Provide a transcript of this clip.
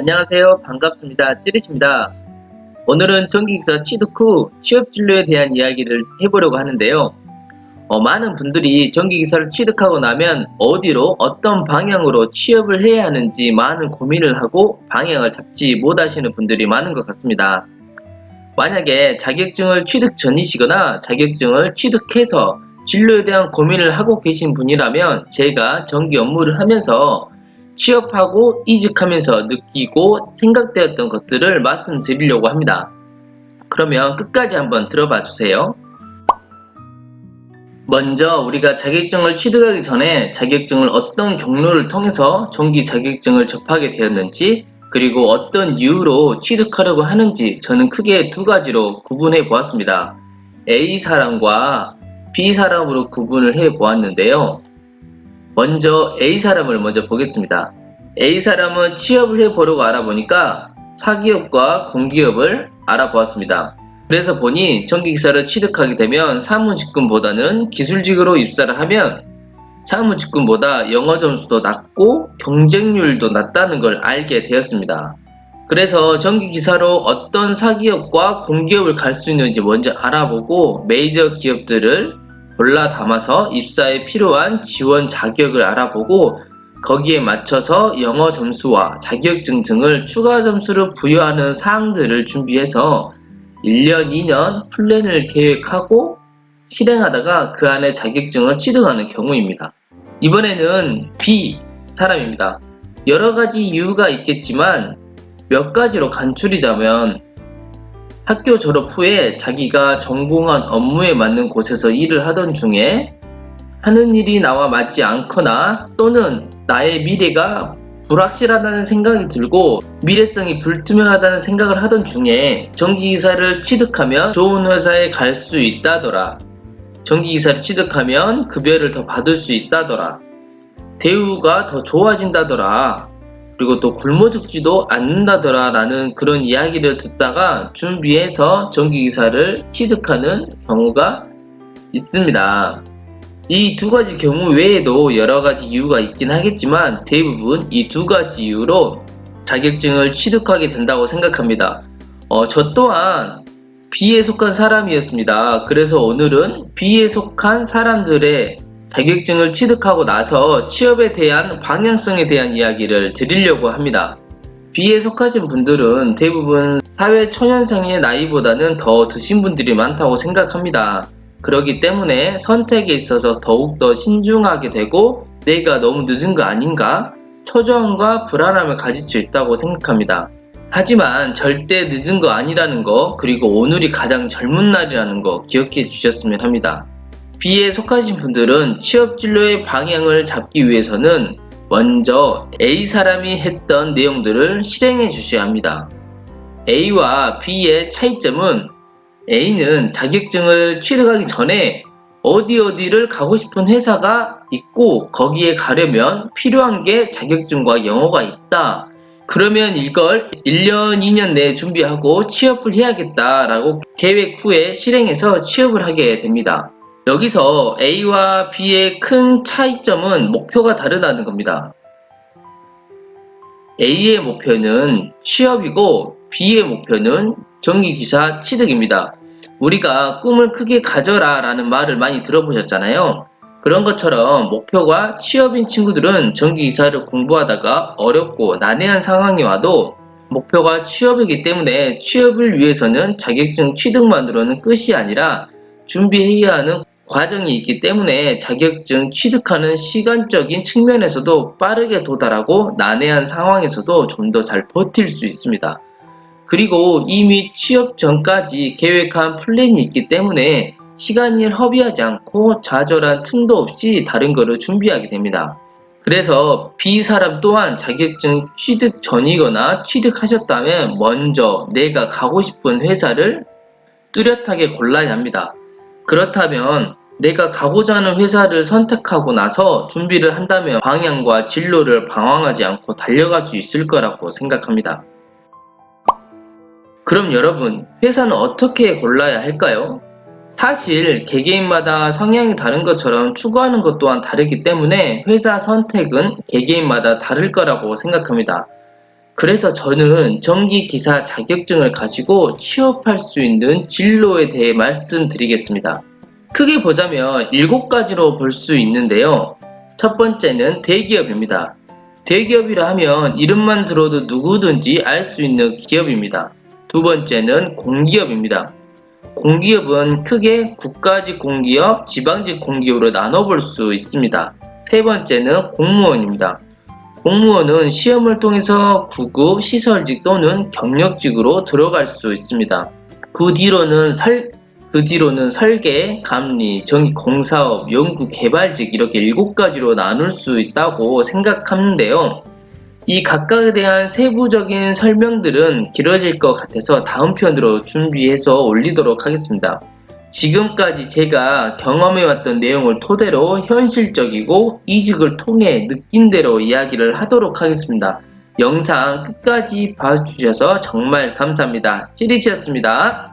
안녕하세요. 반갑습니다. 찌릿입니다. 오늘은 정기기사 취득 후 취업진로에 대한 이야기를 해보려고 하는데요. 많은 분들이 정기기사를 취득하고 나면 어디로 어떤 방향으로 취업을 해야 하는지 많은 고민을 하고 방향을 잡지 못하시는 분들이 많은 것 같습니다. 만약에 자격증을 취득 전이시거나 자격증을 취득해서 진로에 대한 고민을 하고 계신 분이라면 제가 정기 업무를 하면서 취업하고 이직하면서 느끼고 생각되었던 것들을 말씀드리려고 합니다. 그러면 끝까지 한번 들어봐 주세요. 먼저 우리가 자격증을 취득하기 전에 자격증을 어떤 경로를 통해서 정기 자격증을 접하게 되었는지, 그리고 어떤 이유로 취득하려고 하는지 저는 크게 두 가지로 구분해 보았습니다. A 사람과 B 사람으로 구분을 해 보았는데요. 먼저 A 사람을 먼저 보겠습니다. A 사람은 취업을 해보려고 알아보니까 사기업과 공기업을 알아보았습니다. 그래서 보니 정기기사를 취득하게 되면 사무직군보다는 기술직으로 입사를 하면 사무직군보다 영어 점수도 낮고 경쟁률도 낮다는 걸 알게 되었습니다. 그래서 정기기사로 어떤 사기업과 공기업을 갈 수 있는지 먼저 알아보고 메이저 기업들을 골라 담아서 입사에 필요한 지원 자격을 알아보고 거기에 맞춰서 영어 점수와 자격증 등을 추가 점수를 부여하는 사항들을 준비해서 1년, 2년 플랜을 계획하고 실행하다가 그 안에 자격증을 취득하는 경우입니다. 이번에는 B 사람입니다. 여러 가지 이유가 있겠지만 몇 가지로 간추리자면 학교 졸업 후에 자기가 전공한 업무에 맞는 곳에서 일을 하던 중에 하는 일이 나와 맞지 않거나 또는 나의 미래가 불확실하다는 생각이 들고 미래성이 불투명하다는 생각을 하던 중에 정기기사를 취득하면 좋은 회사에 갈 수 있다더라. 정기기사를 취득하면 급여를 더 받을 수 있다더라. 대우가 더 좋아진다더라. 그리고 또 굶어 죽지도 않는다더라 라는 그런 이야기를 듣다가 준비해서 정기기사를 취득하는 경우가 있습니다. 이 두 가지 경우 외에도 여러 가지 이유가 있긴 하겠지만 대부분 이 두 가지 이유로 자격증을 취득하게 된다고 생각합니다. 저 또한 B에 속한 사람이었습니다. 그래서 오늘은 B에 속한 사람들의 자격증을 취득하고 나서 취업에 대한 방향성에 대한 이야기를 드리려고 합니다. B에 속하신 분들은 대부분 사회 초년생의 나이보다는 더 드신 분들이 많다고 생각합니다. 그렇기 때문에 선택에 있어서 더욱더 신중하게 되고 내가 너무 늦은 거 아닌가? 초조함과 불안함을 가질 수 있다고 생각합니다. 하지만 절대 늦은 거 아니라는 거, 그리고 오늘이 가장 젊은 날이라는 거 기억해 주셨으면 합니다. B에 속하신 분들은 취업 진로의 방향을 잡기 위해서는 먼저 A 사람이 했던 내용들을 실행해 주셔야 합니다. A와 B의 차이점은 A는 자격증을 취득하기 전에 어디를 가고 싶은 회사가 있고 거기에 가려면 필요한 게 자격증과 영어가 있다. 그러면 이걸 1년, 2년 내에 준비하고 취업을 해야겠다라고 계획 후에 실행해서 취업을 하게 됩니다. 여기서 A와 B의 큰 차이점은 목표가 다르다는 겁니다. A의 목표는 취업이고 B의 목표는 정기기사 취득입니다. 우리가 꿈을 크게 가져라 라는 말을 많이 들어보셨잖아요. 그런 것처럼 목표가 취업인 친구들은 정기기사를 공부하다가 어렵고 난해한 상황이 와도 목표가 취업이기 때문에 취업을 위해서는 자격증 취득만으로는 끝이 아니라 준비해야 하는 과정이 있기 때문에 자격증 취득하는 시간적인 측면에서도 빠르게 도달하고 난해한 상황에서도 좀 더 잘 버틸 수 있습니다. 그리고 이미 취업 전까지 계획한 플랜이 있기 때문에 시간을 허비하지 않고 좌절한 틈도 없이 다른 거를 준비하게 됩니다. 그래서 B 사람 또한 자격증 취득 전이거나 취득하셨다면 먼저 내가 가고 싶은 회사를 뚜렷하게 골라야 합니다. 그렇다면 내가 가고자 하는 회사를 선택하고 나서 준비를 한다면 방향과 진로를 방황하지 않고 달려갈 수 있을 거라고 생각합니다. 그럼 여러분, 회사는 어떻게 골라야 할까요? 사실 개개인마다 성향이 다른 것처럼 추구하는 것 또한 다르기 때문에 회사 선택은 개개인마다 다를 거라고 생각합니다. 그래서 저는 전기기사 자격증을 가지고 취업할 수 있는 진로에 대해 말씀드리겠습니다. 크게 보자면 7가지로 볼 수 있는데요. 첫 번째는 대기업입니다. 대기업이라 하면 이름만 들어도 누구든지 알 수 있는 기업입니다. 두 번째는 공기업입니다. 공기업은 크게 국가직 공기업, 지방직 공기업으로 나눠볼 수 있습니다. 세 번째는 공무원입니다. 공무원은 시험을 통해서 구급, 시설직 또는 경력직으로 들어갈 수 있습니다. 그 뒤로는 설계, 감리, 전기 공사업, 연구 개발직 이렇게 7가지로 나눌 수 있다고 생각하는데요. 이 각각에 대한 세부적인 설명들은 길어질 것 같아서 다음 편으로 준비해서 올리도록 하겠습니다. 지금까지 제가 경험해왔던 내용을 토대로 현실적이고 이직을 통해 느낀 대로 이야기를 하도록 하겠습니다. 영상 끝까지 봐주셔서 정말 감사합니다. 찌릿이었습니다.